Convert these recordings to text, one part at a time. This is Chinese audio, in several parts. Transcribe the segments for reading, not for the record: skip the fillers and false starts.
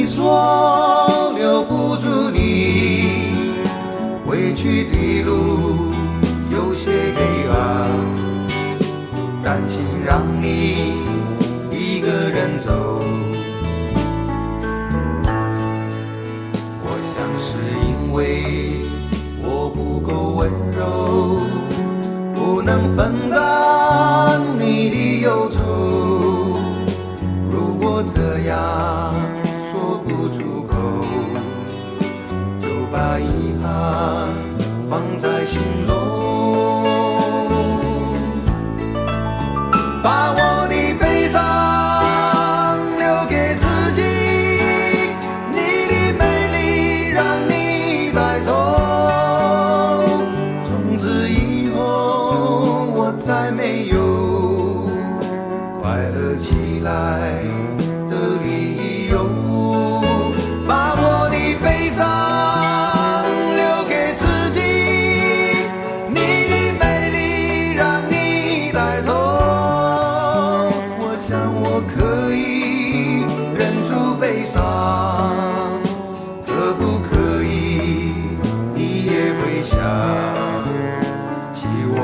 你说留不住你，回去的路有些黑暗，担心让你一个人走。我想是因为我不够温柔，不能分担你的忧愁。如果这样说不出口，就把遗憾放在心中，把我的悲伤留给自己，你的美丽让你带走。从此以后我再没有快乐起来的理由，把我的悲伤留给自己，你的美丽让你带走。我想我可以忍住悲伤，可不可以你也会想起我？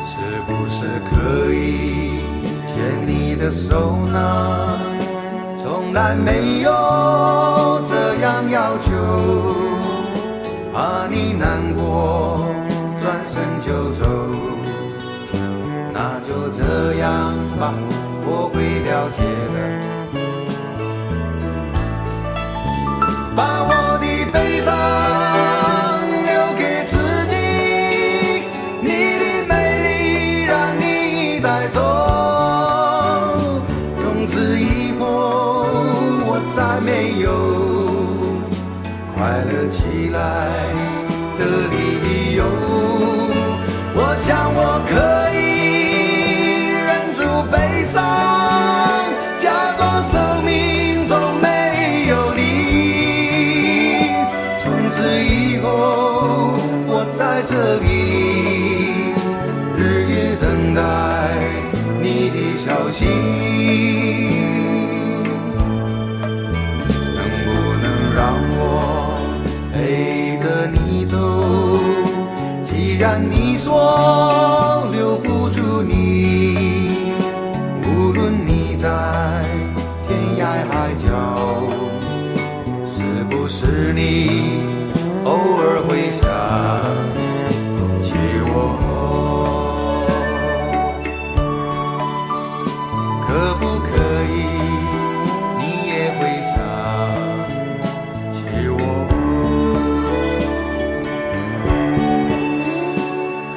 是不是可以牵你的手呢？从来没有这样要求，怕你难过转身就走。那就这样吧，我会了解的。把我的悲伤留给自己，你的美丽让你带走。从此以后我再没有快乐起来的理由。我想我可以忍住悲伤，假装生命中没有你。从此以后我在这里日夜等待你的消息，能不能让我陪着你走？既然你说留不住你，无论你在天涯海角，是不是你偶尔会想起我？可不可以你也会想起我？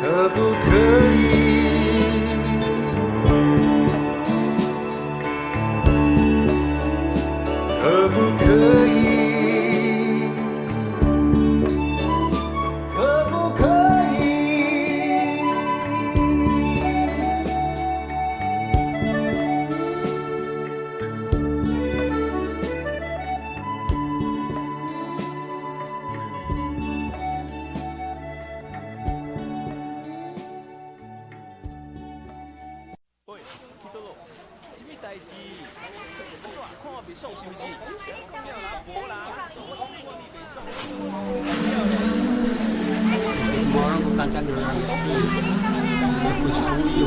可不可以？可不可以？可不可以？喂，去倒落？什么代志？怎看我袂爽是不是？讲了啦，无啦，做我看你袂爽。我那个简单的人，不是我有。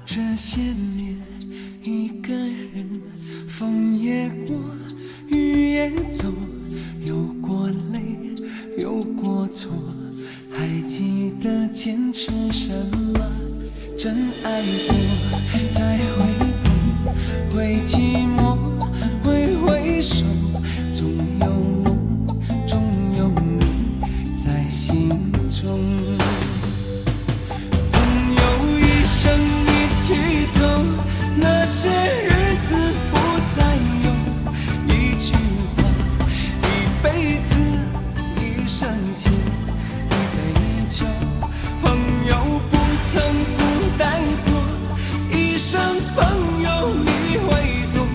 这些年一个人，风也过，雨也走，有过泪，有过错，还记得坚持什么？真爱过，再回头，会寂寞，会回首，总有梦，总有曾孤单过，一生朋友你会懂。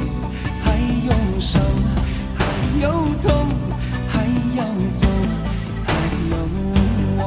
还有伤，还有痛，还要走，还有我。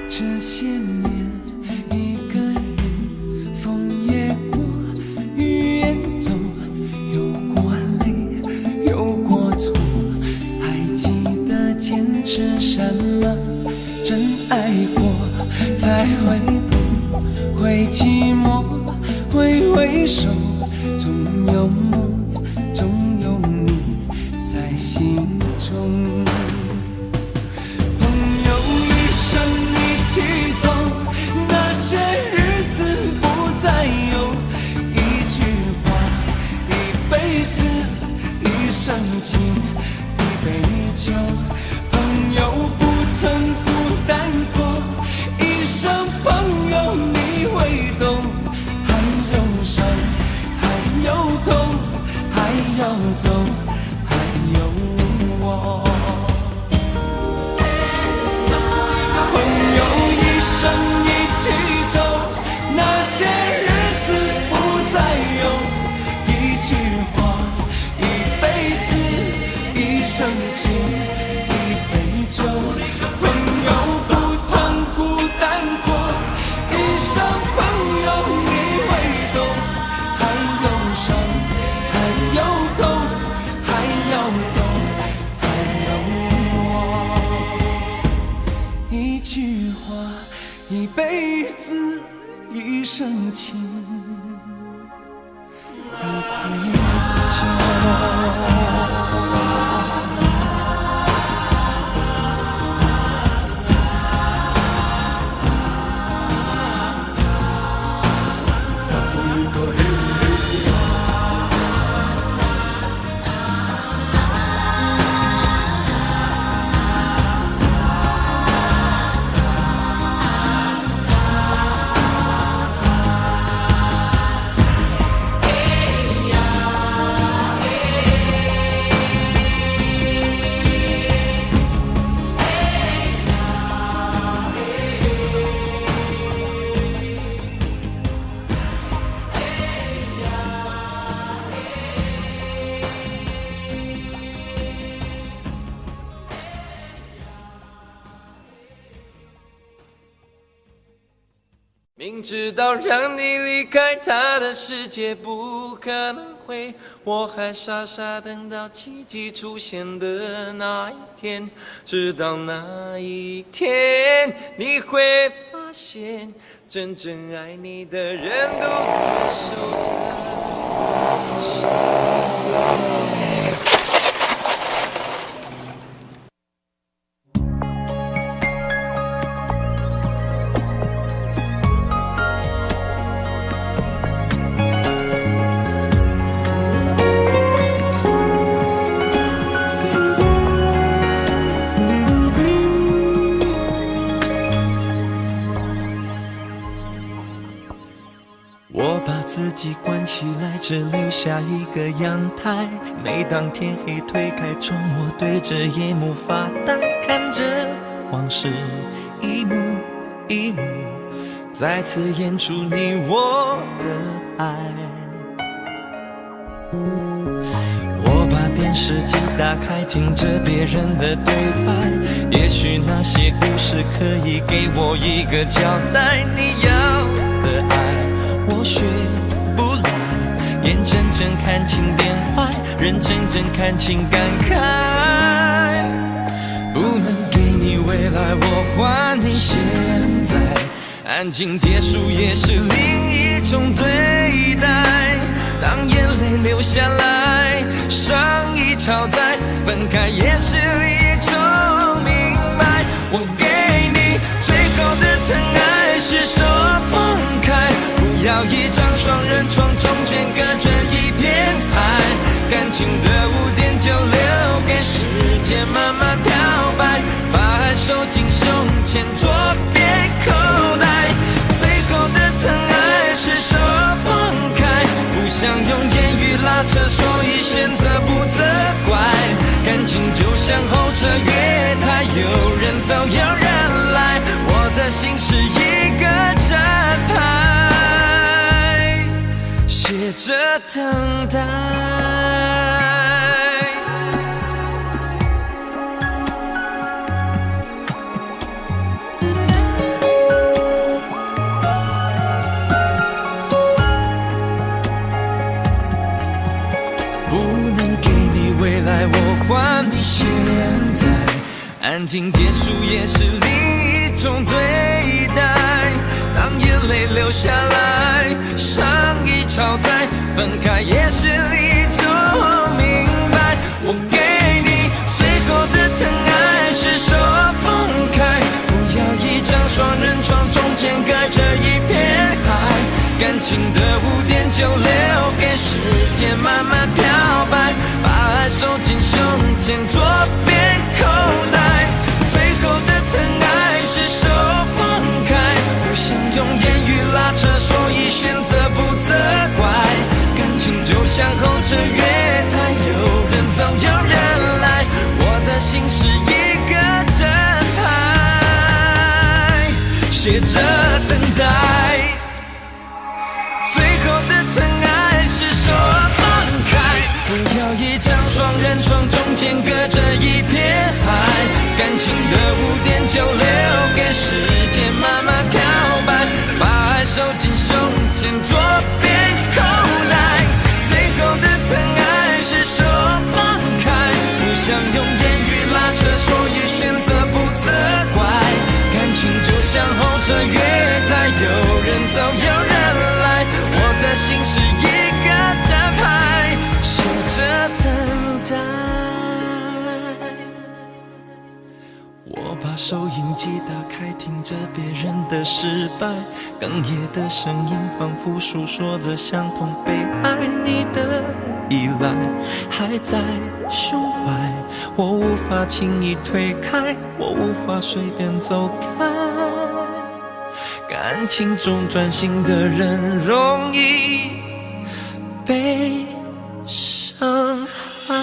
这些年，一个人，风也过，雨也走，有过泪，有过错，还记得坚持什么？真爱过，才会懂，会寂寞，会回首，总有梦，总有你在心中。一起走，那些日子不再有。一句话，一辈子，一生情，一杯酒。朋友不曾孤单过，一生朋友你会懂。还有伤，还有痛，还要走，还有我。朋友一生一起走，那些日子不再有。一句话，一辈子，一生情，一杯酒。朋友不曾孤单过，一生朋友你会懂。还有伤，还有痛，还要走，还有我。一句话，一辈子，一生情，一杯酒。明知道让你离开他的世界不可能会，我还傻傻等到奇迹出现的那一天。直到那一天，你会发现，真正爱你的人独自守着。我把自己关起来，只留下一个阳台。每当天黑推开窗，我对着夜幕发呆，看着往事一幕一幕，再次演出你我的爱。我把电视机打开，听着别人的对白，也许那些故事可以给我一个交代。你要的爱我学不来，眼睁睁看情变坏，人睁睁看情感慨。不能给你未来，我还你现在，安静结束也是另一种对待。当眼泪流下来，上一场再分开也是一种明白。我给你情的污点就留给时间慢慢漂白，把爱收进胸前左边口袋。最后的疼爱是手放开，不想用言语拉扯，所以选择不责怪。感情就像候车月台，有人走有人来，我的心是一个站牌，写着等待。未来我还你现在，安静结束也是另一种对待。当眼泪流下来，伤已超载，分开也是一种明白。我给你最后的疼爱是手放开，不要一张双人床，中间隔着一片海。感情的污点就留给时间慢慢漂白，把爱收进胸前左边口袋。最后的疼爱是手放开，不想用言语拉扯，所以选择不责怪。感情就像候车月台，有人走有人来，我的心是一个站牌，写着等待。最后的疼爱是手放开，不要一张双人床，中间隔着一片海。感情的污点就留给时间慢慢漂白，把爱收进胸前左边口袋。最后的疼爱是手放开，不想用言语拉扯，所以选择不责怪。感情就像候车月台，有人走有人来，我的心是一个站牌，写着等待。我把收音机打开，听着别人的失败，哽咽的声音仿佛诉说着相同被爱你的依赖，还在胸怀，我无法轻易推开，我无法随便走开。感情中专心的人容易被伤害。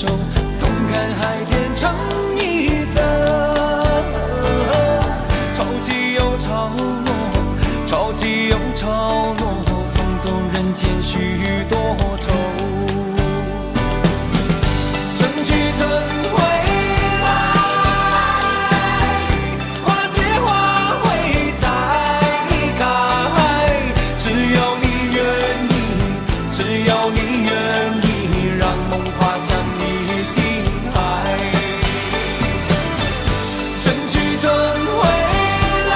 手，同看海天成一色。潮起又潮落，潮起又潮落，送走人间许多愁。春去春回来，花谢花会再开。只要你愿意，只要你愿意，让梦滑向你心海。春去春回来，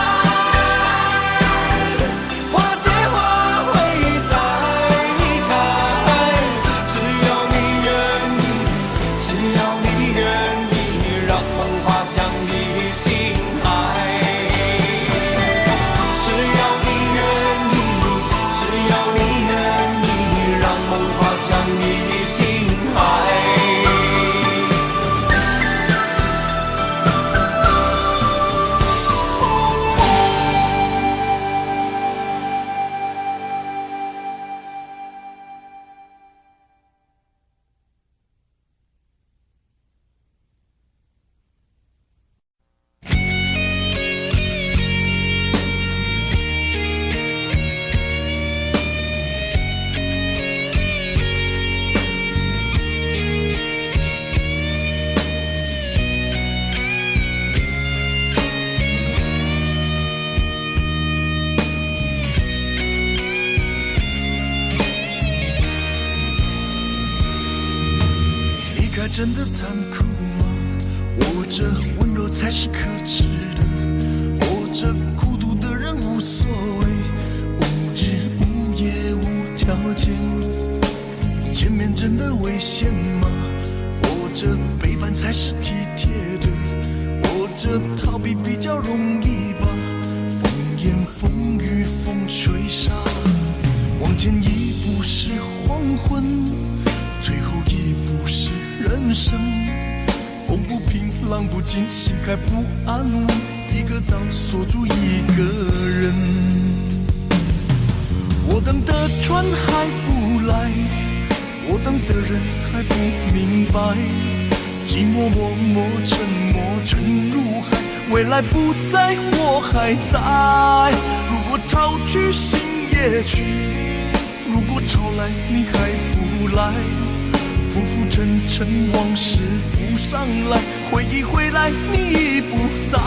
花谢花会再开。只要你愿意，只要你愿意，让梦滑向你心海。只要你愿意，只要你愿意，让梦滑向你心海。离开真的残酷吗？活着温柔才是可耻的，活着孤独的人无所谓，无日无夜无条件。前面真的危险吗？活着背叛才是体贴的，活着逃避比较容易吧。风言风语风吹沙，往前一步是黄昏，退后一步是人生。风不平浪不静，心还不安稳，一个岛锁住一个人。我等的船还不来，我等的人还不明白，寂寞默默沉默沉入海，未来不在我还在。如果潮去心也去，如果潮来你还不来，浮浮沉沉往事浮上来，回忆回来你已不在。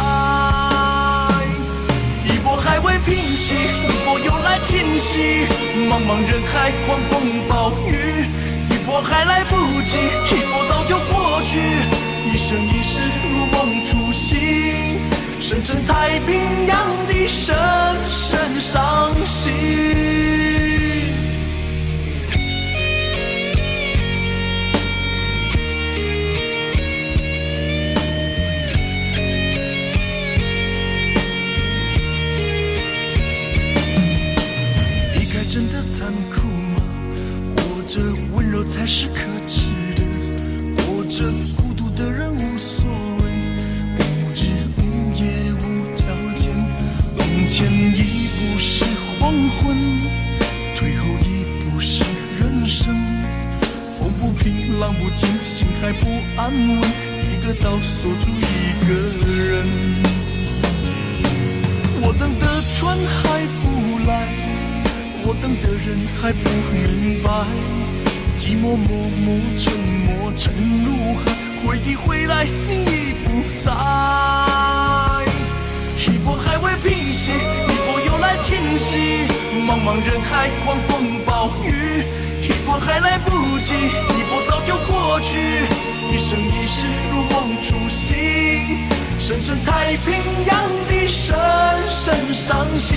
一波还未平息，一波又来侵袭，茫茫人海狂风暴雨，一波还来不及，一波早就过去，一生一世如梦初醒，深深太平洋的深深伤心。真的残酷吗？活着温柔才是可耻的，活着孤独的人无所谓，无日无夜无条件。往前一步是黄昏，退后一步是人生。风不平浪不静，心还不安稳，一个岛锁住一个人。我等的船还不来，我等的人还不明白，寂寞默默沉默沉入海，回忆回来你已不在。一波还未平息，一波又来侵袭，茫茫人海狂风暴雨，一波还来不及，一波早就过去，一生一世如梦初醒，深深太平洋的深深伤心。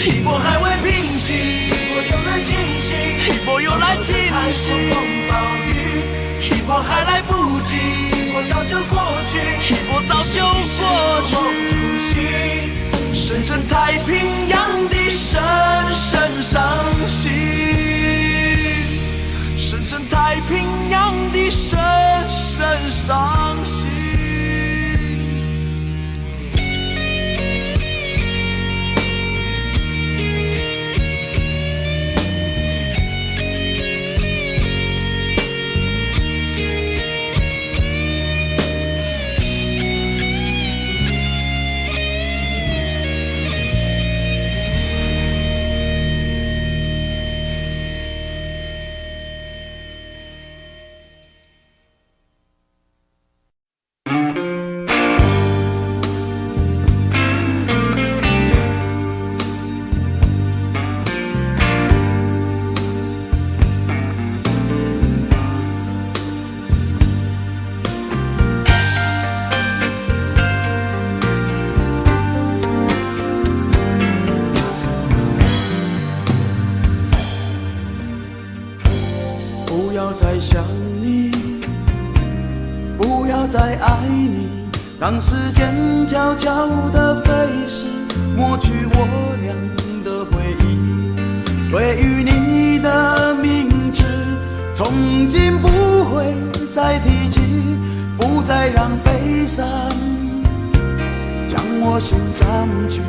一波还未平息，一波又来侵袭，一波又来侵袭，狂风暴雨，一波还来不及，一波早就过去，一波早就过去。深深太平洋的深深伤心，深深太平洋的深深伤心。不要再想你，不要再爱你，当时间悄悄地飞逝，抹去我俩的回忆。对于你的名字，从今不会再提起，不再让悲伤将我心占据，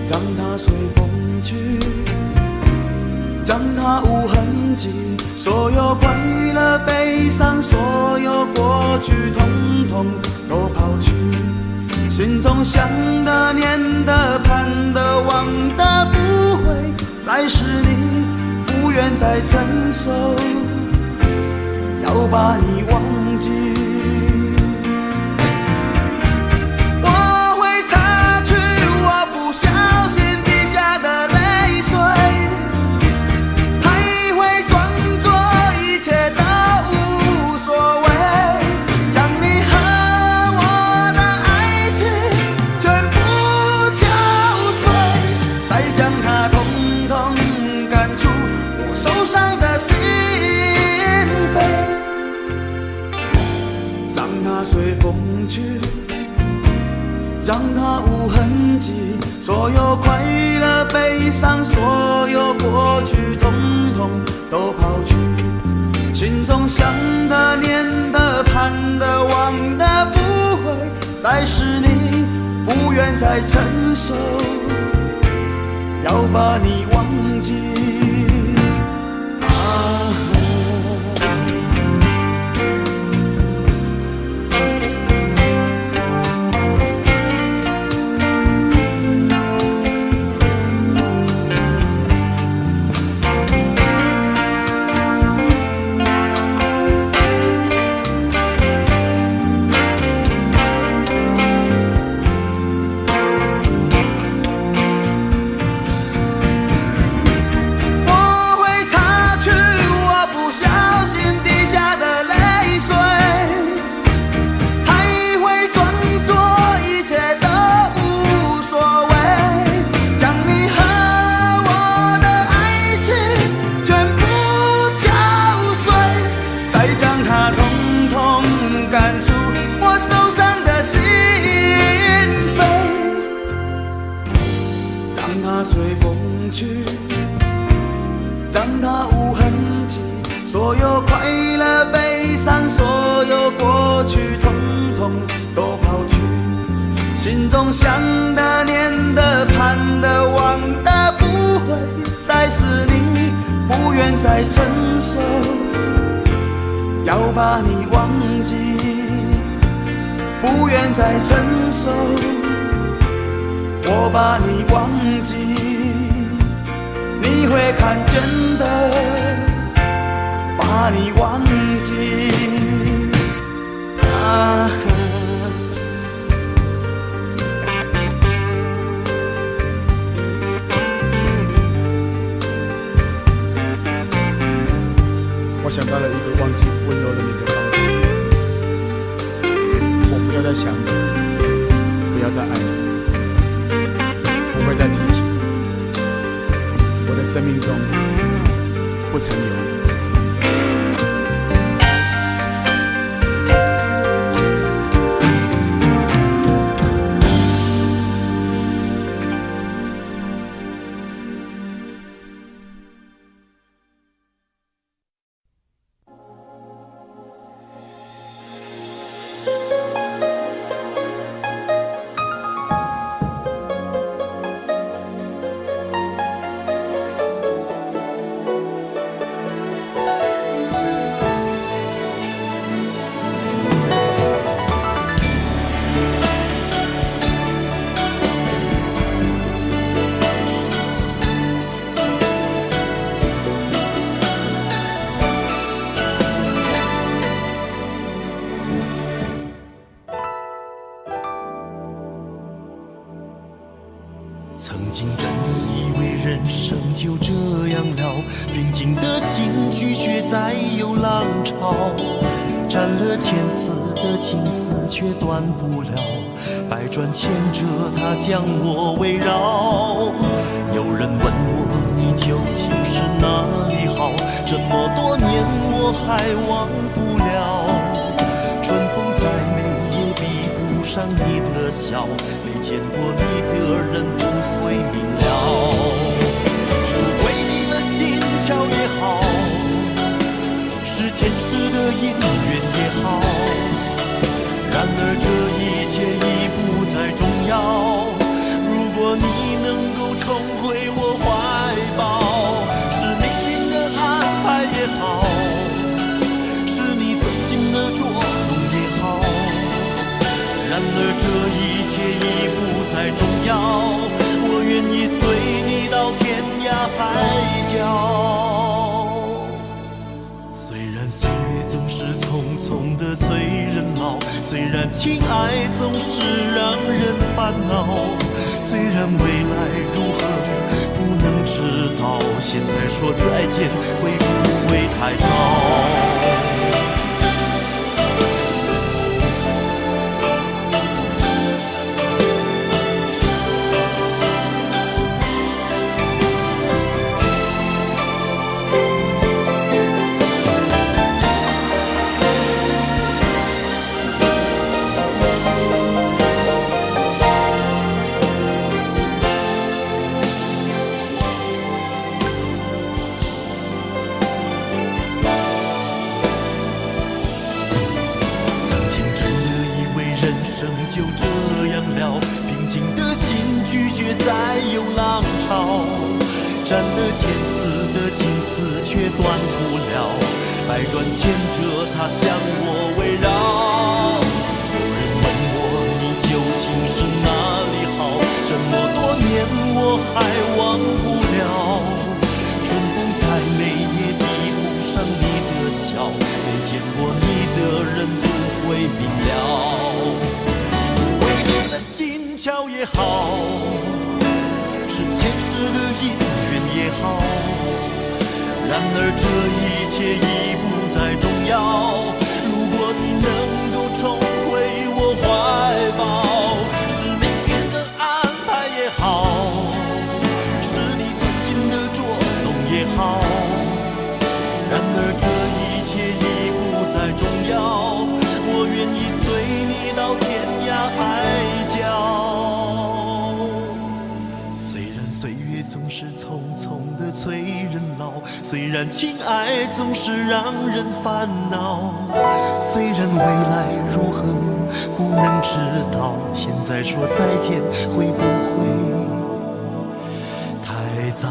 让它随风去，让它无痕迹，所有快乐悲伤，所有过去统统都抛去，心中想的念的盼的望的不会再是你，不愿再承受，要把你忘记。我会擦去我不小心滴下的泪水，还会装作一切都无所谓，将你和我的爱情全部敲碎，再将它统统赶出我受伤的心扉，让它随风去，让它无痕迹，所有快乐悲伤，所有过去统统都抛去，心中想的念的盼的望的不会再是你，不愿再承受，要把你忘记。让它无痕迹，所有快乐悲伤，所有过去统统都抛去，心中想的念的盼的望的不会再是你，不愿再承受，要把你忘记，不愿再承受，我把你忘记，你会看见的，把你忘记啊。我想到了一个忘记温柔的你的方法，我不要再想你，不要再爱你，不会再提起你，我的生命中不曾有你。潮，斩了千次的情丝却断不了，百转千折它将我围绕。有人问我你究竟是哪里好，这么多年我还忘不了。春风再美也比不上你的笑，没见过你的人不会明了。是鬼迷了心窍也好，是前世的因缘也好，然而这一切已不再重要。如果你能够重回我怀抱，是命运的安排也好，是你存心的捉弄也好，然而这一切已不再重要。我愿意随你到天涯海角。虽然岁月总是匆匆的催人老，虽然情爱总是让人烦恼，虽然未来如何不能知道，现在说再见会不会太早？就这样了，平静的心拒绝再有浪潮，斩了千次的情丝却断不了，百转千折它将我围绕。有人问我你究竟是哪里好，这么多年我还忘不了。春风再美也比不上你的笑，没见过你的人不会明了。巧也好，是前世的因缘也好，然而这一切已不再重要。如果你能够重回我怀抱，是命运的安排也好，是你存心的捉弄也好，然而这一切已不再重要。我愿意随你到天涯海角。岁月总是匆匆的催人老，虽然情爱总是让人烦恼，虽然未来如何不能知道，现在说再见会不会太早？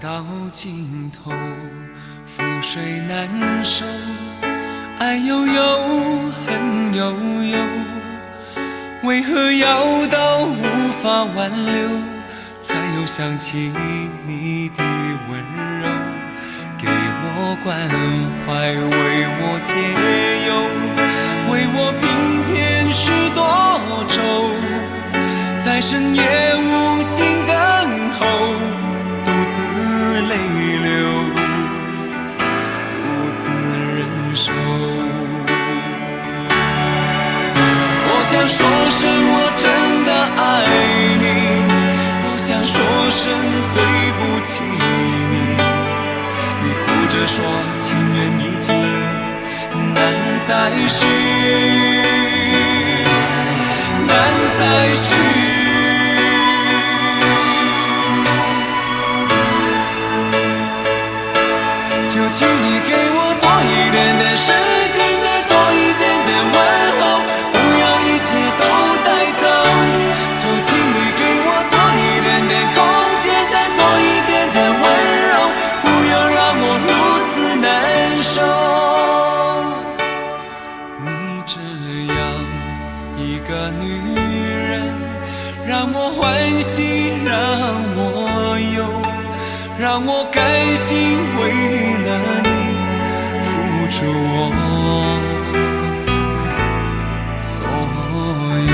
到尽头，覆水难收，爱悠悠，恨悠悠，为何要到无法挽留，才又想起你的温柔，给我关怀，为我解忧，为我平添许多愁，在深夜无尽等候，独自泪流，独自忍受。多想说声我真的爱你，多想说声对不起你，你哭着说情缘已尽，难再续，难再续。就请你给我多一点点时间，再多一点点问候，不要一切都带走。就请你给我多一点点空间，再多一点点让我甘心为了你付出我所有。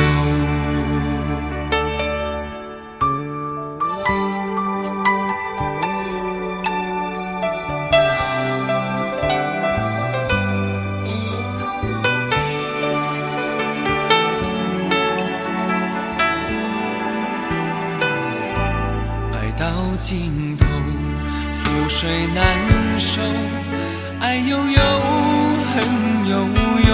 爱到尽头，覆水难收，爱悠悠，恨悠悠，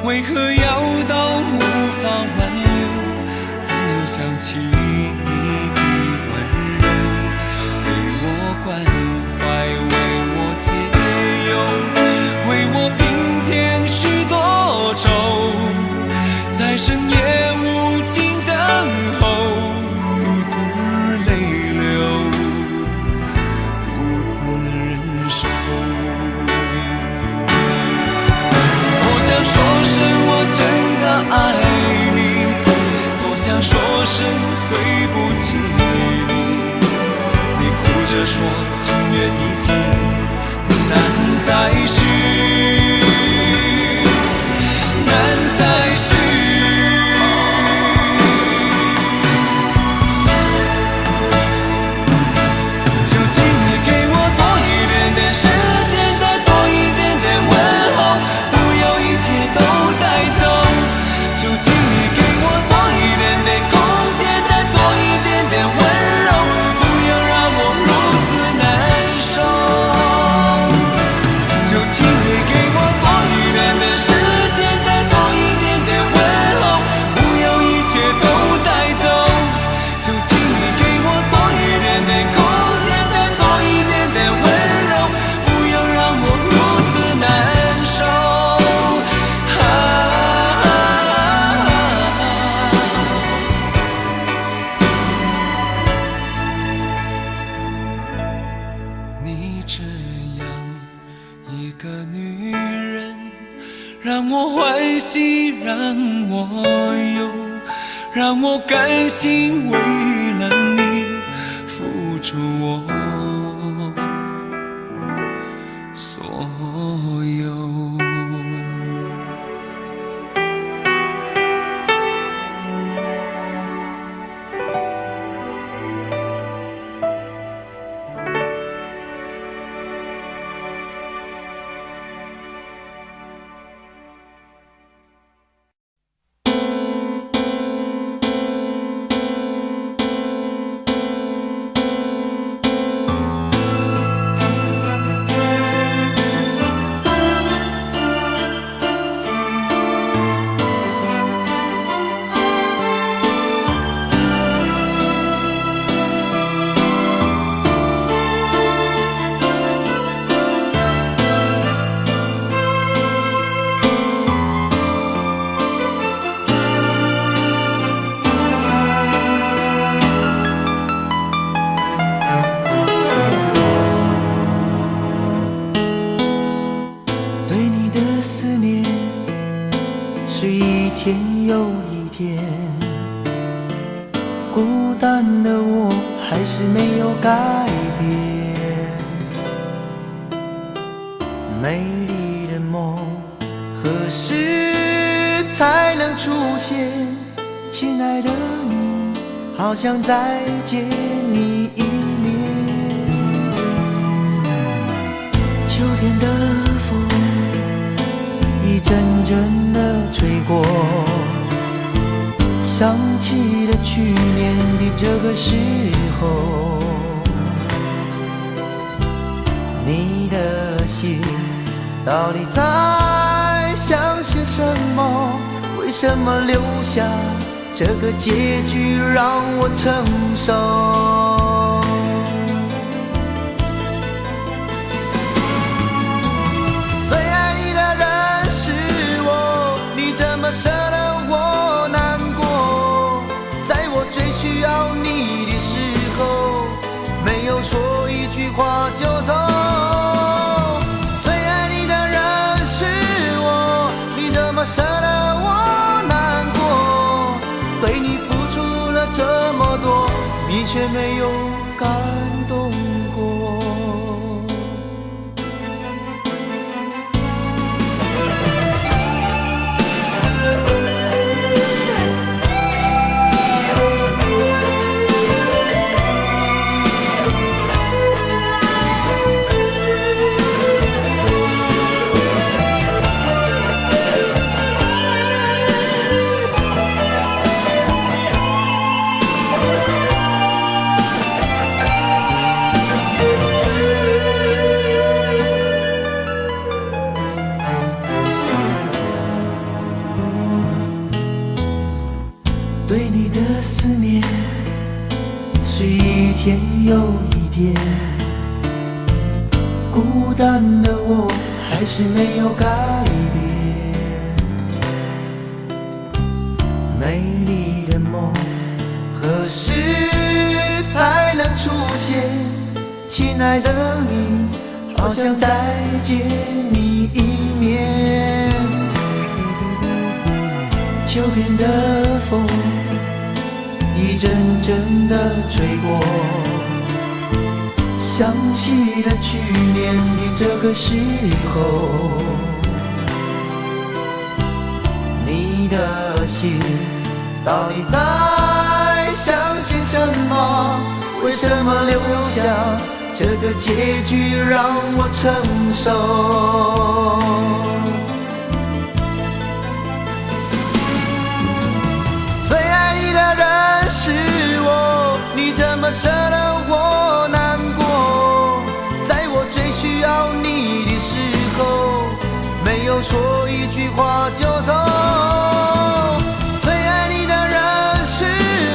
为何要到无法挽留，才又想起你的温柔，给我关怀，为我解忧，为我平添许多愁，在深夜无尽等候，独自泪流，独自忍受。多想说声我真的爱你，多想说声对不起你，你哭着说情缘已尽，难再续，难再续。就请你给我多一点点时间，再多一点点问候，不要一切都带走。就请你给我多一点点空间，再多一点点温柔，不要让我如此难受。就请你给我多一点点时间，再多一点点问候，不要一切都带走。就请你给我多一点点空间，再多一点点温柔，不要让我如此难受。你这样一个女人，让我欢喜，让我忧，让我甘心为了你付出我所有。对你的思念是一天又一天，孤单的我还是没有改变。美丽的梦何时才能出现？亲爱的你，好想再见你一面。秋天的风一阵阵地吹过，想起了去年的这个时候，你的心到底在想些什么？为什么留下这个结局让我承受？最爱你的人是我，你怎么舍得我难过？在我最需要你的时候，没有说一句话就走。最爱你的人是我，你怎么舍得我难过？对你付出了这么多，你却没有感动过。对你的思念是一天又一天，孤单的我还是没有改变。美丽的梦何时才能出现？亲爱的你，好想再见你一面。秋天的风一阵阵地吹过，想起了去年的这个时候，你的心到底在想些什么？为什么留下这个结局让我承受？最爱你的人是我，你怎么舍得我难过？在我最需要你的时候，没有说一句话就走。最爱你的人是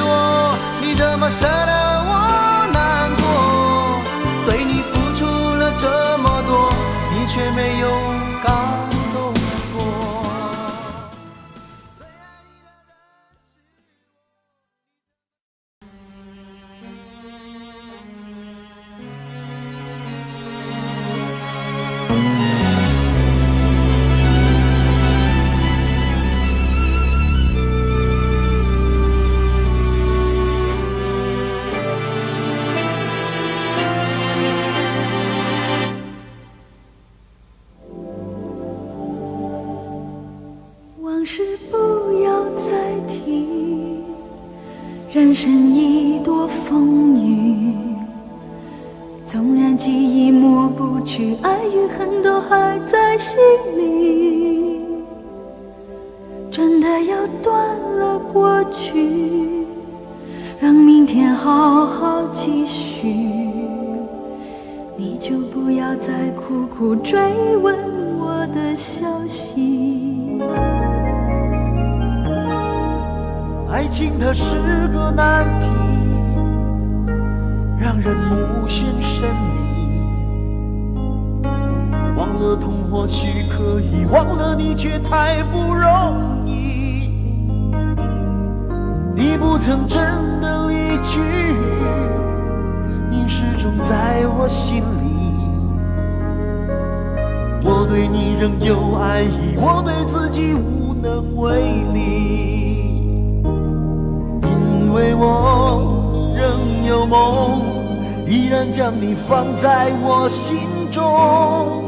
我，你怎么舍得我难过？对你付出了这么多，你却没有感动过。往事不要再提，人生已多风雨，纵然记忆抹不去，爱与恨都还在心里。真的要断了过去，让明天好好继续，你就不要再苦苦追问我的消息。爱情它是个难题，让人无限神秘。忘了痛或许可以，忘了你却太不容易。你不曾真的离去，你始终在我心里。我对你仍有爱意，我对自己无能为力。因为我仍有梦，依然将你放在我心中。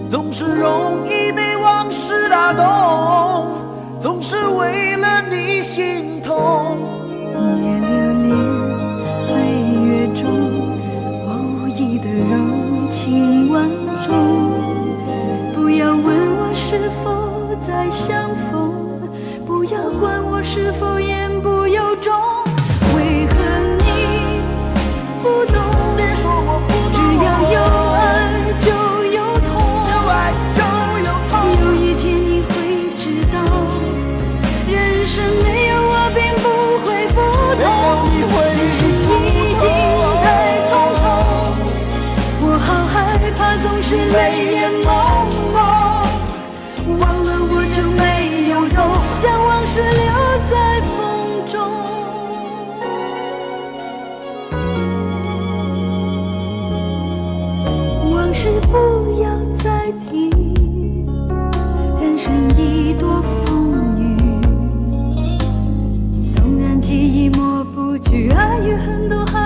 总是容易被往事打动，总是为了你心痛。一夜流连岁月中，我无意的柔情万种。不要问我是否再相逢，不要管我是否言不由衷。为何你不懂？别说我不懂，只要有爱就有痛，有爱就有痛。有一天你会知道，人生没有我并不会不同。人生已经太匆匆，我好害怕总是泪眼朦胧。忘了我就没有用，将往事留在风中。往事不要再提，人生已多风雨。纵然记忆抹不去，爱与恨都还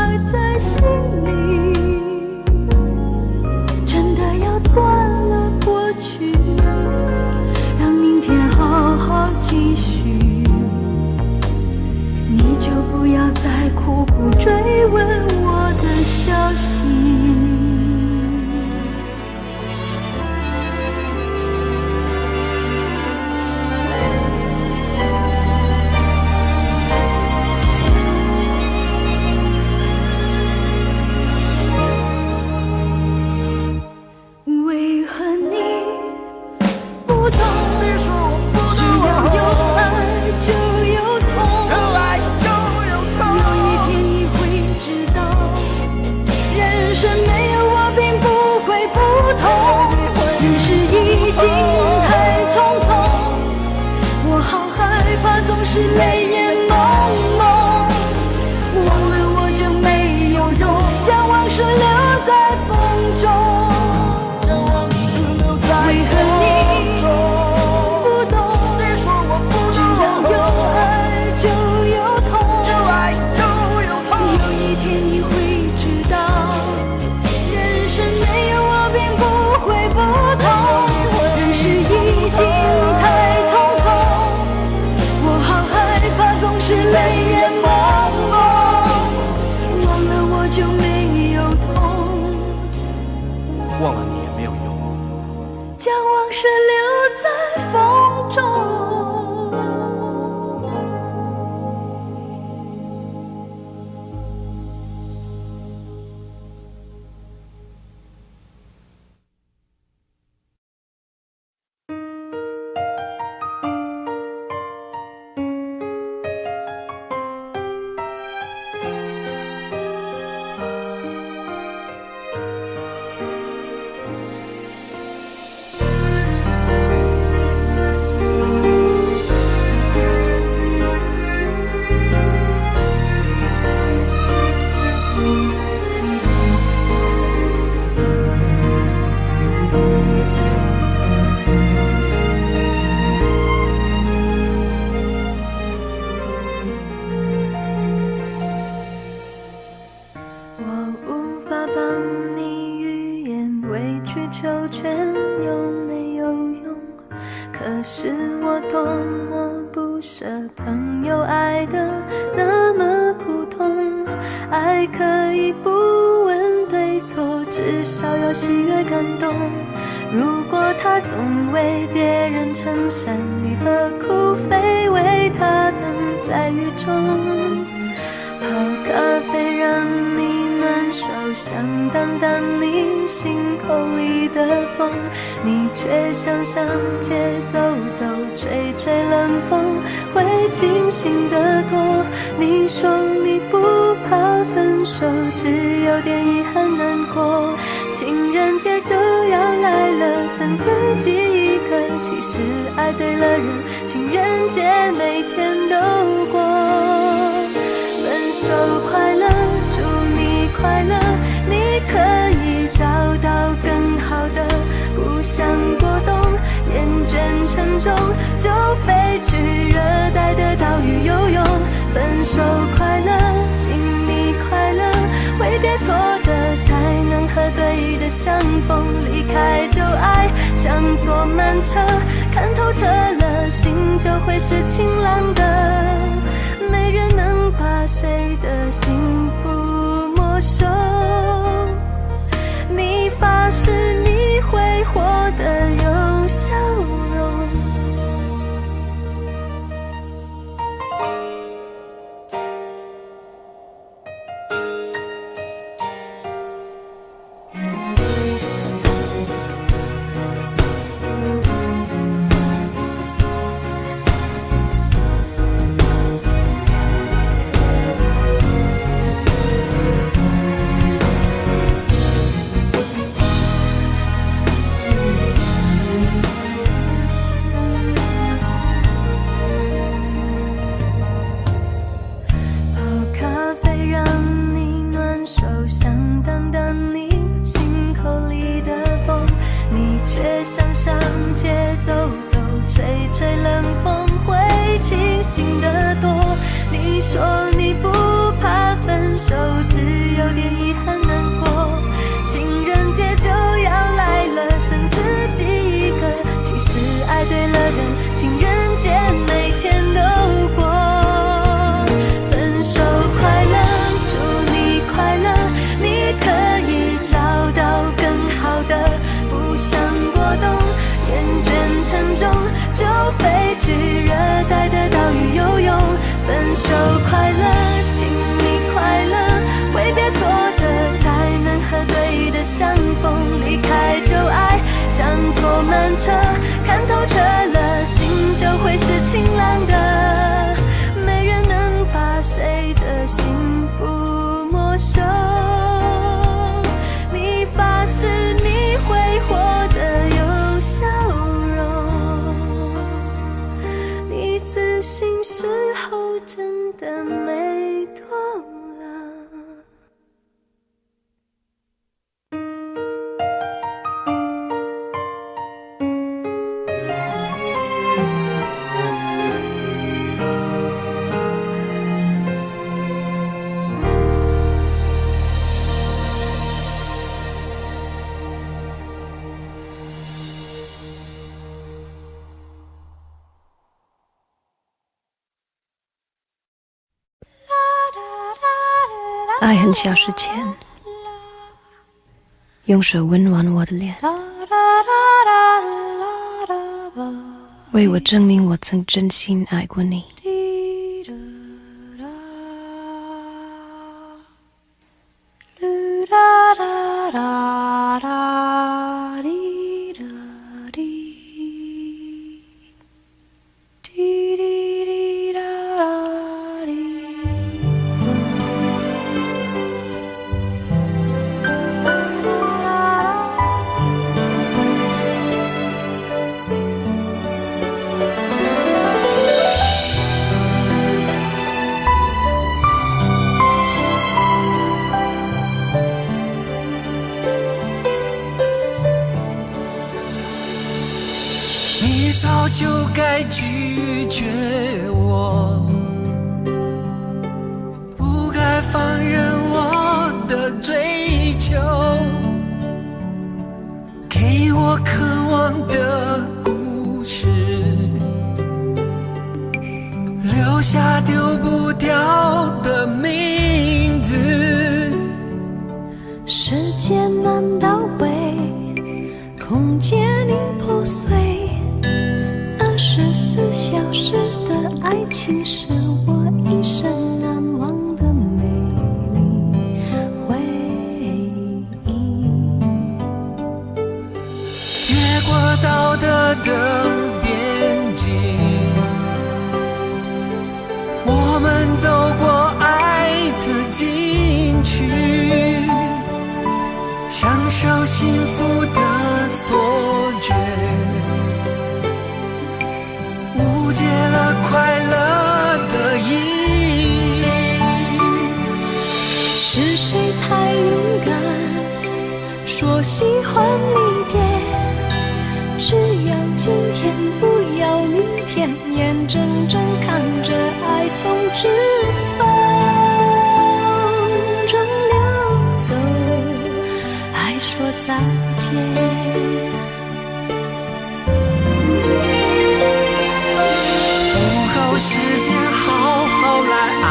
是泪眼朦胧。忘了我就没有用，将往事留在风中。将往事留在为何你不懂？你说我不只要有爱就有痛，有爱就有痛。有一天你会知道，人生没有我并不会不同。人世已经太匆匆，我好害怕总是泪眼朦胧。忘了我就没有痛，忘了你也没有用。将往事留在风中。我无法帮你预言，委曲求全有没有用？可是我多么不舍朋友爱的那么苦痛。爱可以不问对错，至少要喜悦感动。如果他总为别人撑伞，你何苦非为他等在雨中？泡咖啡让你暖手，想挡挡你心口里的风，你却想上街走走，吹吹冷风，会清醒得多。你说你不怕分手，只有点遗憾难过。情人节就要来了，剩自己一个，其实爱对了人，情人节每天都过。分手快乐，祝你快乐，你可以找到更好的。不想过冬，厌倦沉重，就飞去热带的岛屿游泳。分手快乐，请你快乐，挥别错的才能和对的相逢。离开旧爱，像坐慢车，看透彻了，心就会是晴朗的。没人能把谁的幸福没收，你发誓你会活得有笑容。你说你不怕分手，只有点遗憾难过。情人节就要来了，剩自己一个。其实爱对了人，情人节每天都过。分手快乐，祝你快乐，你可以找到更好的。不想过冬，厌倦沉重，就飞去热带的岛屿游泳。分手快乐，请你快乐，挥别错的才能和对的相逢。离开旧爱，像坐慢车，看透彻了，心就会是晴朗的。没人能把谁的幸福没收，你发誓你会活得有笑容，你自信是爱很消失前，用手温暖我的脸，为我证明我曾真心爱过你。你早就该拒绝我，不该放任我的追求，给我渴望的故事，留下丢不掉的名字。时间难倒回，空间已破碎。24小时的爱情是我一生难忘的美丽回忆。越过道德的边境，我们走过爱的禁区，享受幸福的错觉，误解了快乐的意义。是谁太勇敢，说喜欢离别，只要今天不要明天，眼睁睁看着爱从指缝中流走，还说再见。时间好好来爱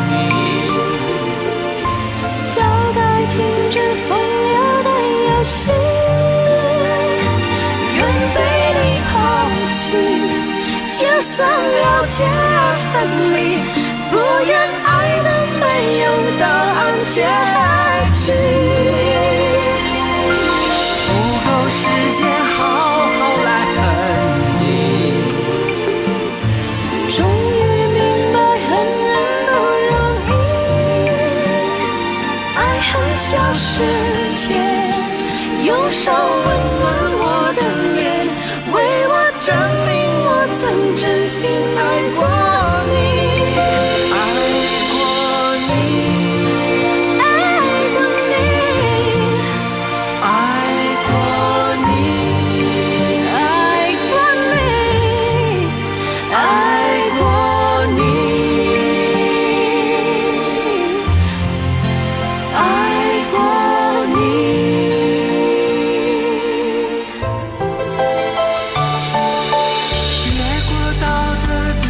你，早该停止风流的游戏，愿被你抛弃，就算了解而分离，不愿爱的没有答案结局。不够时间好好来恨你，终于明白恨人不容易，爱恨消失前，用手温暖我的脸，为我证明我曾真心爱过你。越过道德的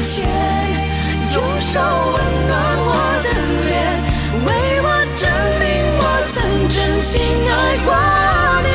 前，用手温暖我的脸，为我证明我曾真心爱过你。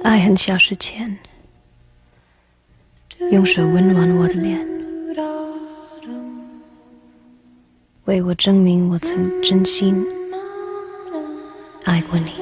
爱很消失前，用手温暖我的脸，为我证明我曾真心爱过你。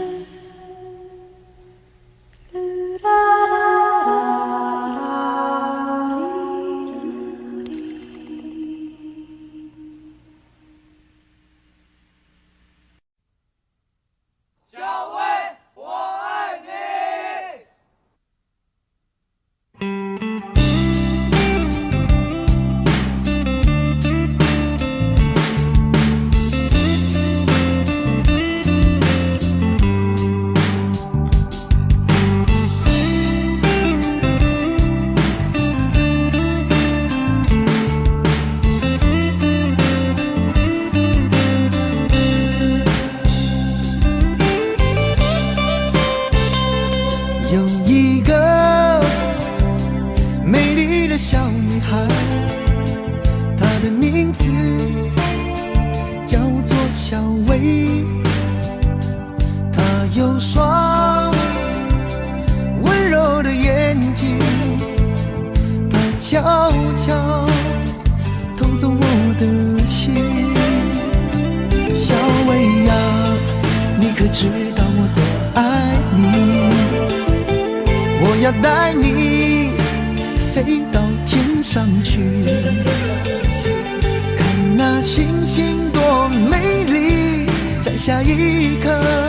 下一刻，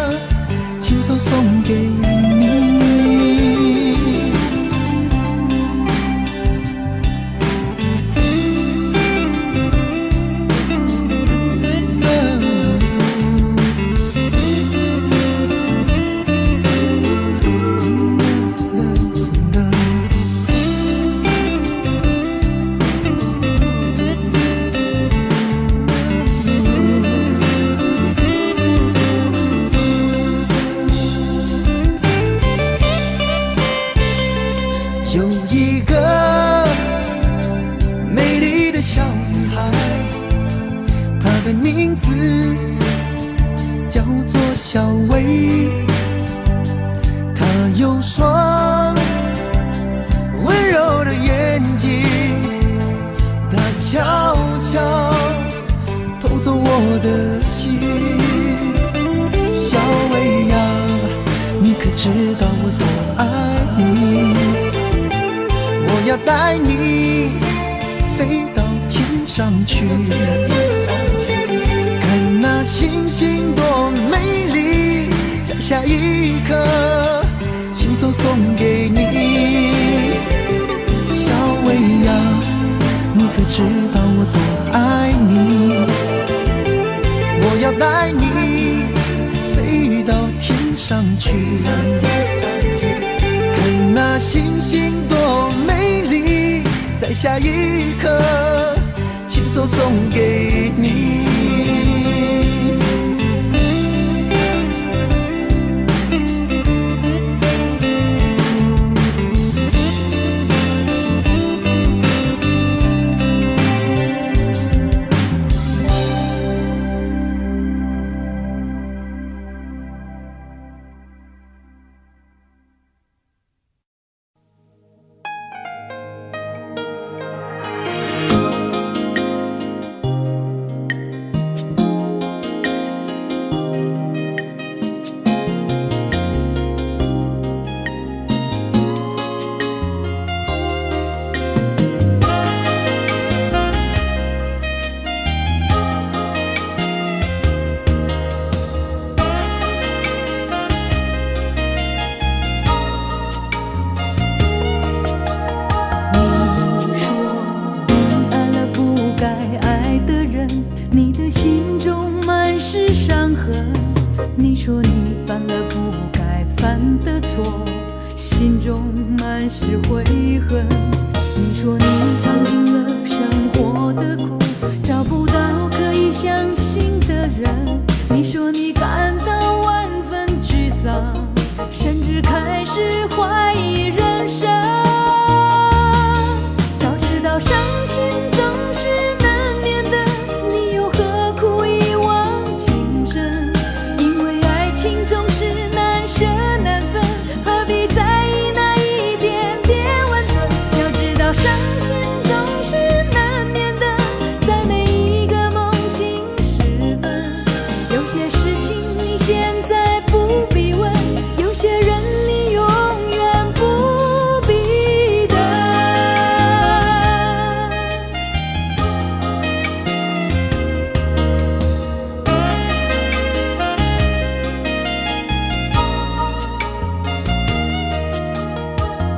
亲手送给你。你说你犯了不该犯的错，心中满是悔恨。你说你尝尽了生活的苦，找不到可以相信的人。你说你感到万分沮丧，甚至开始怀疑人生。早知道伤心总是难免的，你又何苦一往情深？因为爱情总是难舍难分，何必在意那一点点温存？要知道伤心总是难免的，在每一个梦醒时分。有些事情你现在不必问，有些人你永远不必等。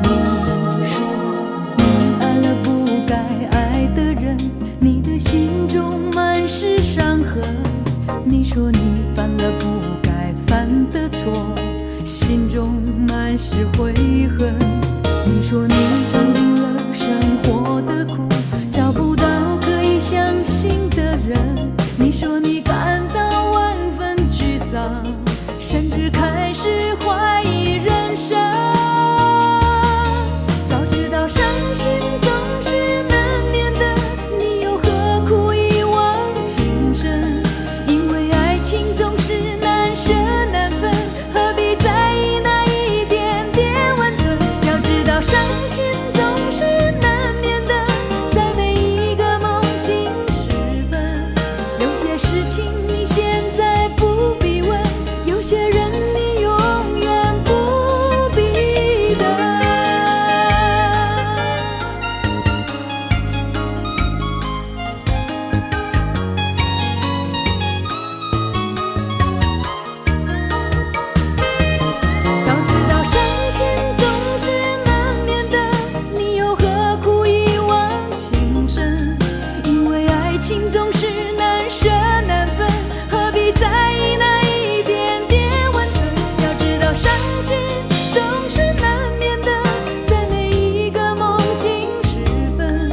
你说你爱了不该爱的人，你的心中满是伤痕。你说你犯了不该犯的错，心中满是悔恨。你说你尝尽了生活的苦，找不到可以相信的人。你说你感到万分沮丧，甚至开始怀疑人生。早知道伤心总是难免的，你又何苦一往情深？因为爱情总是难舍难分，何必在意那一点点温存？要知道伤心总是难免的，在每一个梦醒时分。有些事情你现在不必问，有些人你永远不必等。早知道伤心总是难免的，你又何苦一往情深？因为爱情总是难舍难分，何必在意那一点点温存？要知道伤心总是难免的，在每一个梦醒时分。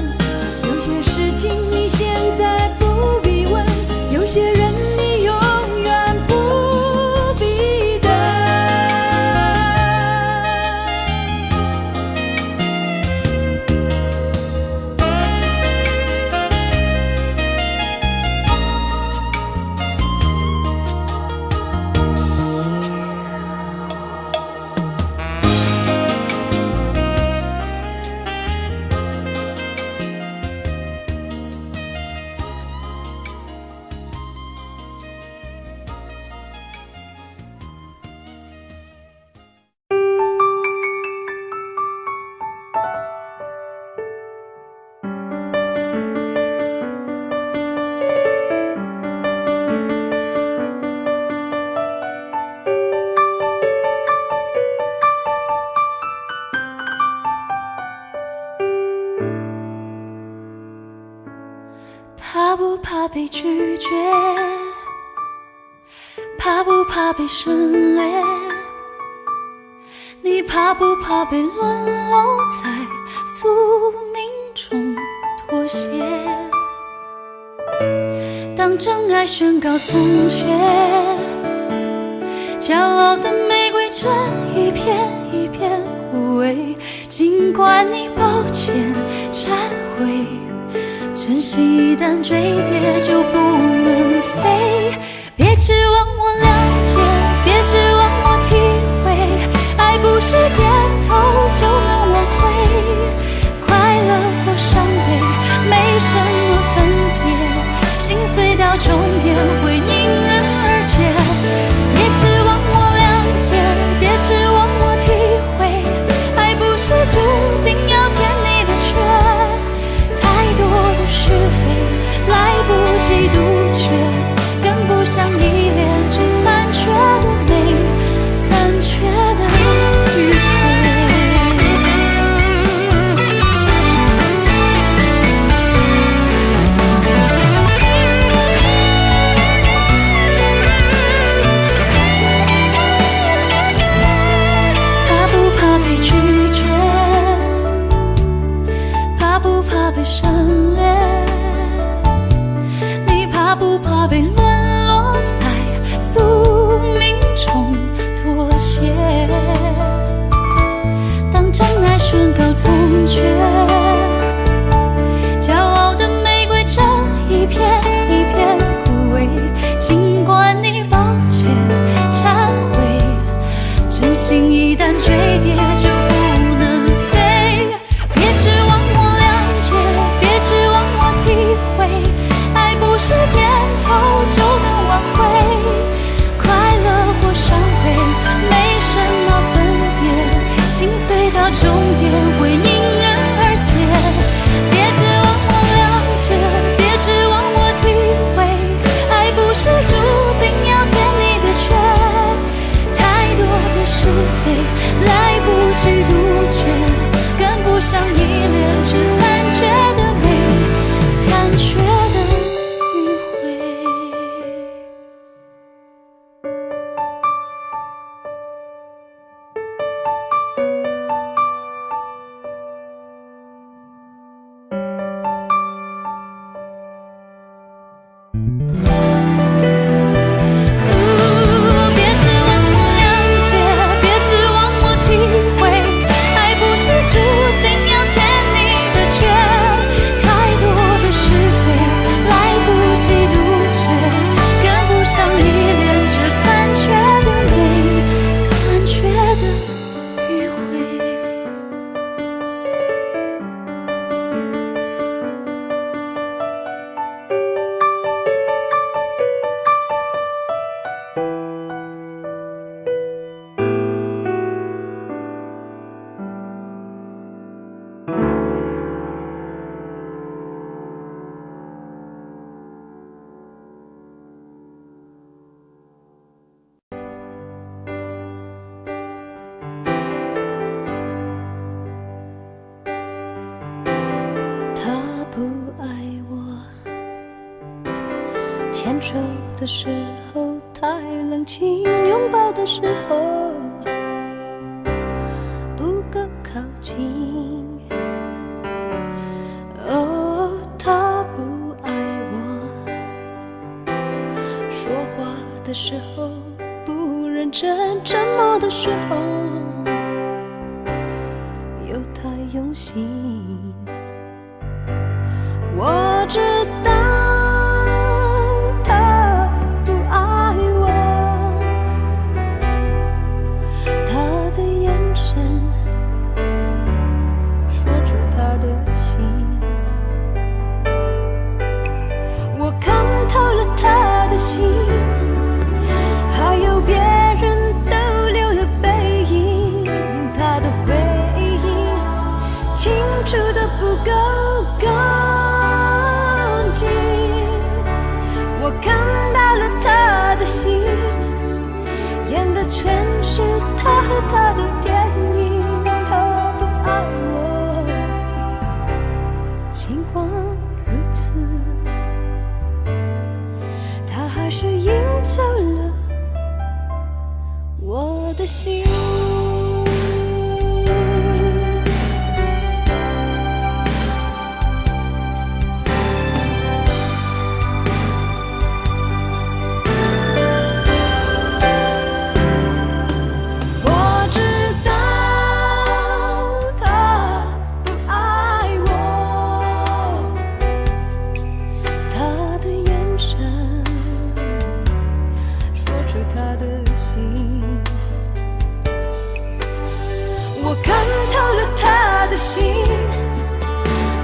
有些事情你现在不必问，有些人你永远不必等。怕不怕被拒绝？怕不怕被省略？你怕不怕被沦落在宿命中妥协？当真爱宣告残缺，骄傲的玫瑰正一片一片枯萎。尽管你抱歉忏悔，珍惜一旦坠跌就不能飞。别指望我了解，别指望我体会，爱不是点头就能挽回。快乐或伤悲没什么分别，心碎到终点会迎刃而解。别指望我了解，别指望我体会，爱不是注定要填你的缺。太多的是非来不及杜绝，跟不上的时候太冷清，拥抱的时候不够靠近。哦，他不爱我，说话的时候不认真，沉默的时候又太用心。我知道他不爱我，他的眼神说出他的情，我看透了他的心，还有别人逗留的背影，他的回忆清楚的不够干净。我看到了他的心，演的全是他和他的电影。他不爱我，尽管如此，他还是赢走了我的心。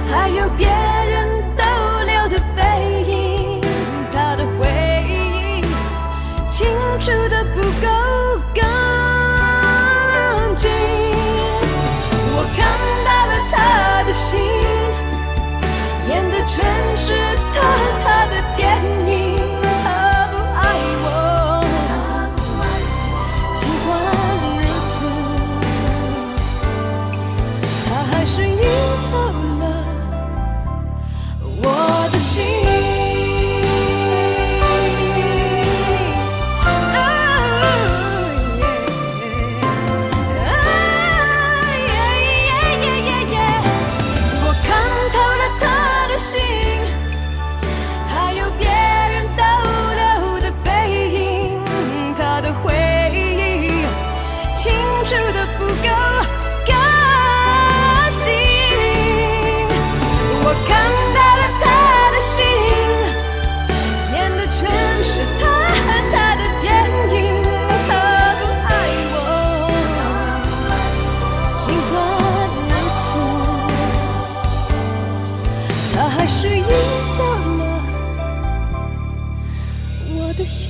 还有别人逗留的背影，他的回忆清楚的不够干净。我看到了他的心，演的全是他和他的电影。他不爱我，尽管如此，他还是赢走了我的心。我看透了他的心，还有别人逗留的背影，他的回忆清楚的不够干净。我看到了他的心，演的全是他和他的电影。他不爱我，尽管如此，他还是赢走了我的心。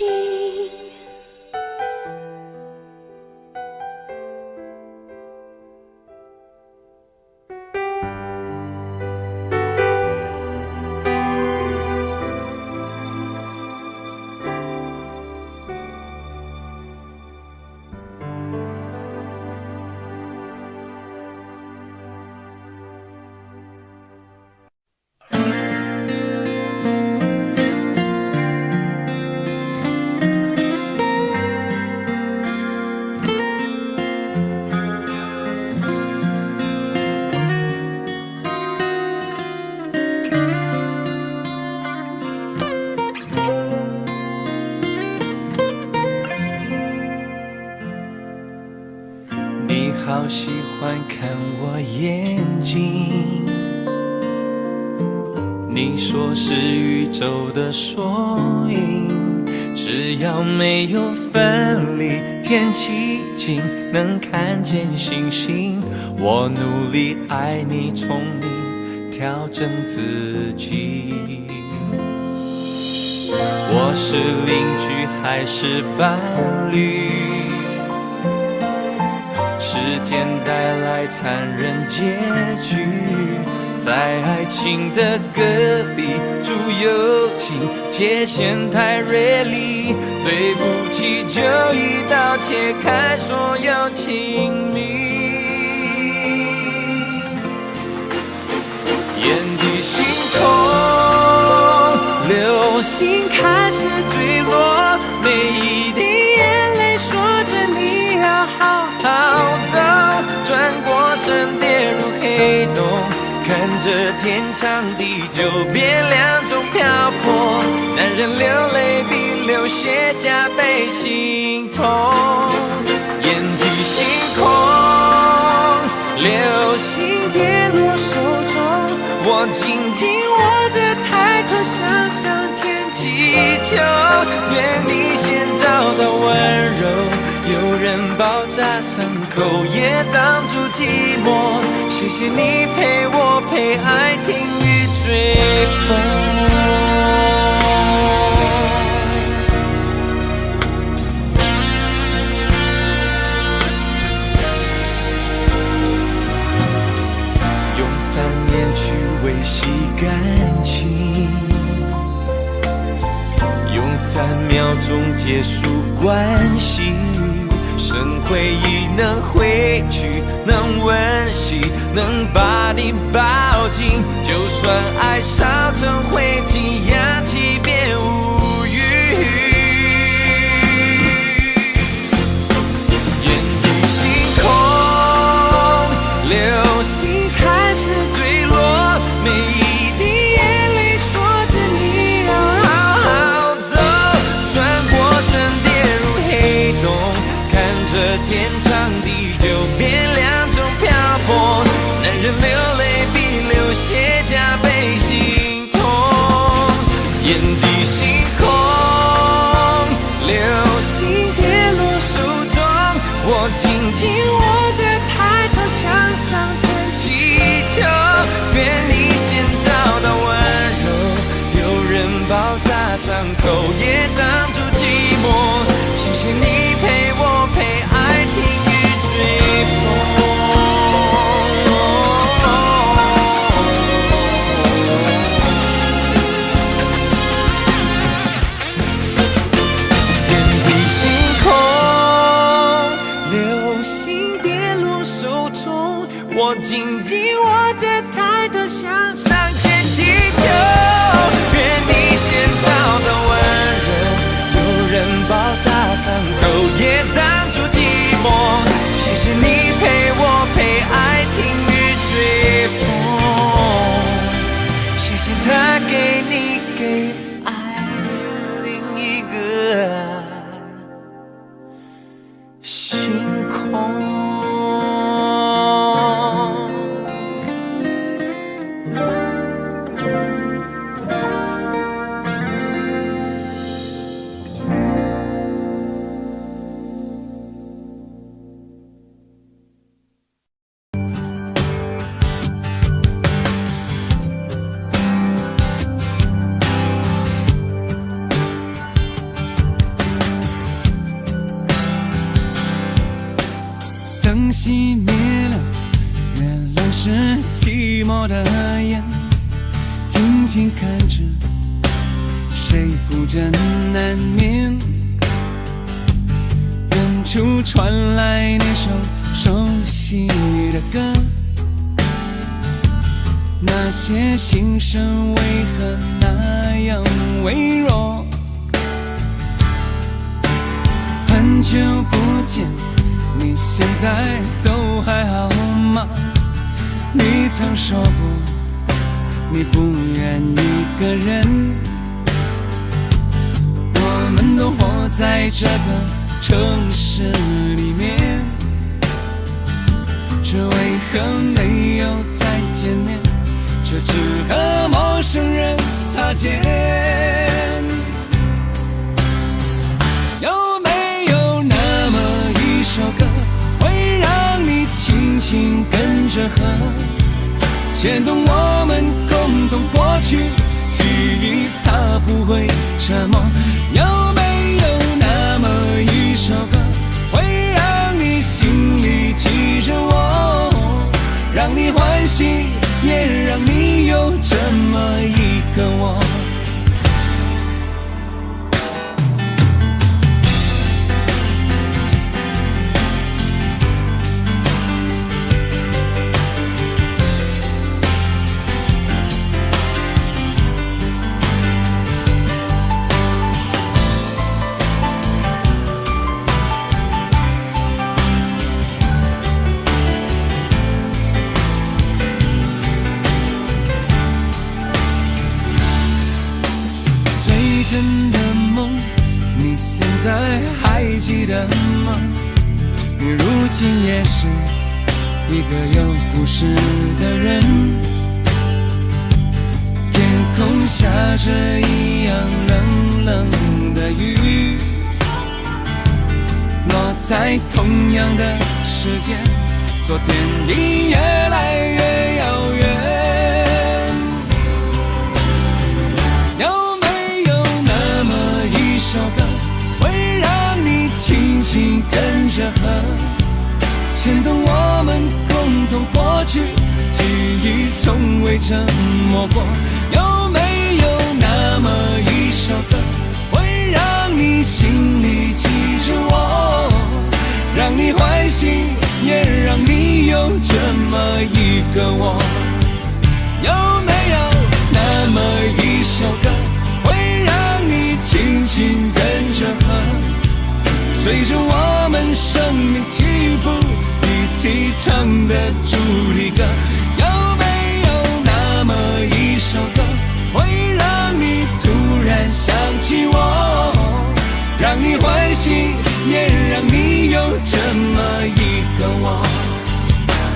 你好喜欢看我眼睛，你说是宇宙的缩影，只要没有分离，天气晴，能看见星星。我努力爱你，宠你，调整自己。我是邻居还是伴侣？时间带来残忍结局，在爱情的隔壁住友情，界限太锐利，对不起就一刀切开所有亲密。眼底星空留星开始坠落，每一滴眼泪说着你要好好走，转过身跌入黑洞，看着天长地久变两种漂泊，男人流泪比流血加倍心痛，眼底星空，流星跌落手中，我紧紧握着抬头向上天祈求，愿你先找到温柔，有人包扎伤口也挡住寂寞，谢谢你陪我陪爱听雨追风。用3年去维系感情，用3秒钟结束关系，剩回忆能回去，能温习，能把你抱紧，就算爱烧成灰烬，氧气变无语。眼底星空，流星开始坠落，每一滴眼泪说着你要好好走，转过身跌入黑洞，看着天长地久变两种漂泊，男人流泪比流血加倍心痛，眼底星空，流星跌落手中，我紧紧握着抬头向上天祈求，愿你先找到温柔，有人包扎伤口也挡住寂寞，谢谢你陪我陪爱听雨追风。眼底星空，流星跌落手中，我紧紧握着抬头向上天祈求，愿你先找到温柔，有人包扎伤口也挡住寂寞，谢谢你陪我陪爱听雨追风，谢谢他给你给爱另一个星空。灯熄灭了，原来是寂寞的眼，静静看着谁孤枕难眠，远处传来那首熟悉的歌，那些心声为何那样微弱，很久不见，你现在都还好吗？你曾说过你不愿一个人，我们都活在这个城市里面，这为何没有再见面？这只和陌生人擦肩。有没有那么一首歌，会让你轻轻跟着和，牵动我们共同过去，记忆它不会沉默。有没有那么一首歌，会让你心里记着我，让你欢喜，也让你有这么一个我。么？你如今也是一个有故事的人。天空下着一样冷冷的雨，落在同样的时间，昨天已越来越遥远。有没有那么一首歌，会让你轻轻跟着和，牵动我们共同过去，记忆从未沉默过？有没有那么一首歌，会让你心里记着我，让你欢喜，也让你有这么一个我？有没有那么一首歌，会让你轻轻跟着和，随着我们生命起伏一起唱的主题歌？有没有那么一首歌，会让你突然想起我，让你欢喜，也让你有这么一个我？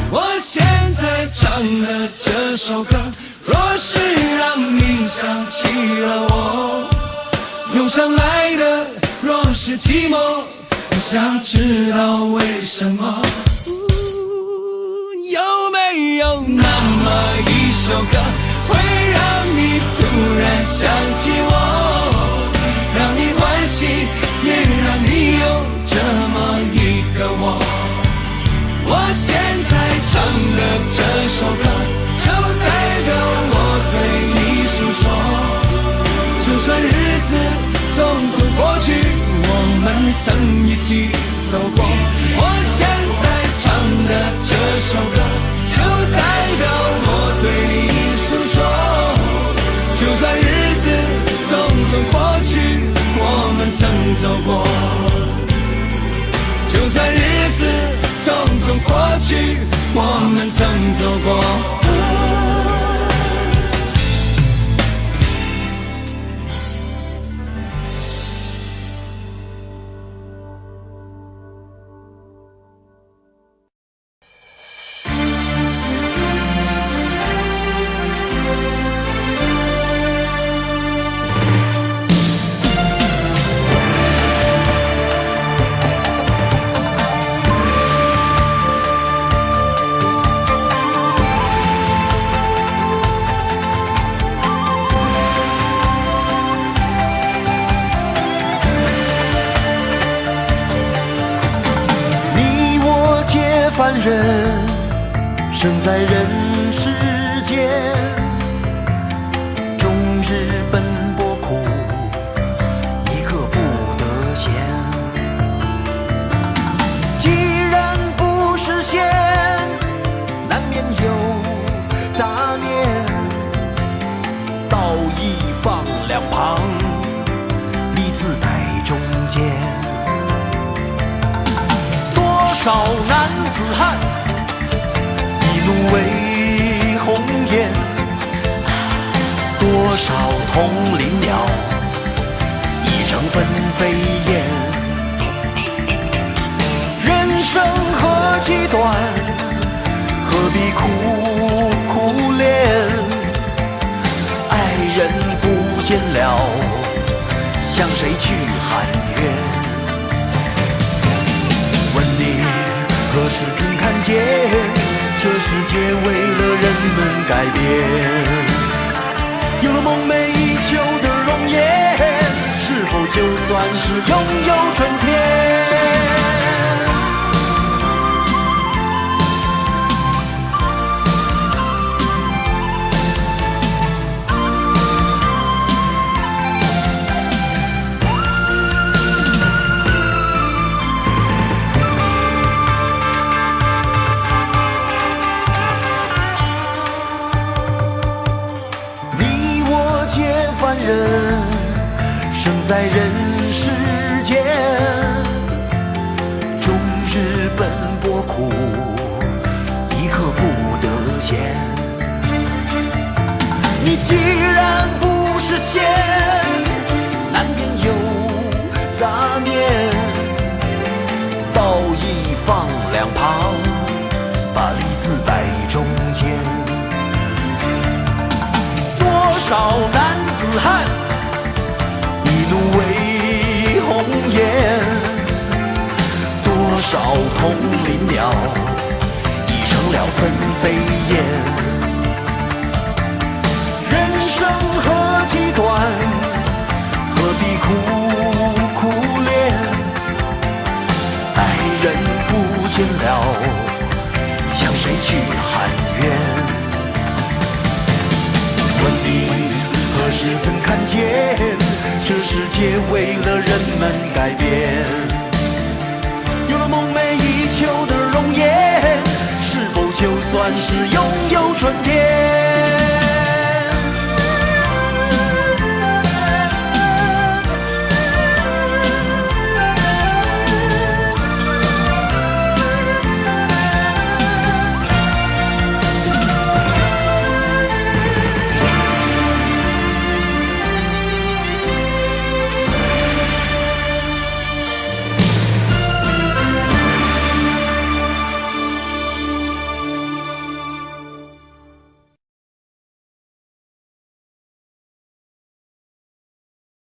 我现在唱的这首歌，若是让你想起了我，涌上来的若是寂寞，我想知道为什么？有没有那么一首歌，会让你突然想起我，让你欢喜，也让你有这么一个我？我现在唱的这首歌，就代表我对你诉说。就算日子匆匆过去，我们曾一起走过。我现在唱的这首歌，就代表我对你诉说。就算日子匆匆过去，我们曾走过。就算日子匆匆过去，我们曾走过。凡人生在人世间，终日奔波苦，一刻不得闲。既然不实现，难免有杂念，道义放两旁，利字摆中间。多少男子汉，一怒为红颜；多少同林鸟，一城分飞燕。人生何其短，何必苦苦恋？爱人不见了，向谁去喊冤？问你何时曾看见，这世界为了人们改变？有了梦寐以求的容颜，是否就算是拥有春天？凡人生在人世间，终日奔波苦，一刻不得闲。你既然不实现，难免有杂念，一放两旁，把梨子摆中间。多少男子汉，一怒为红颜，多少同林鸟，已成了分飞燕。人生何其短，何必苦苦恋？爱人不见了，向谁去喊冤？问你何时曾看见，这世界为了人们改变？有了梦寐以求的容颜，是否就算是拥有春天？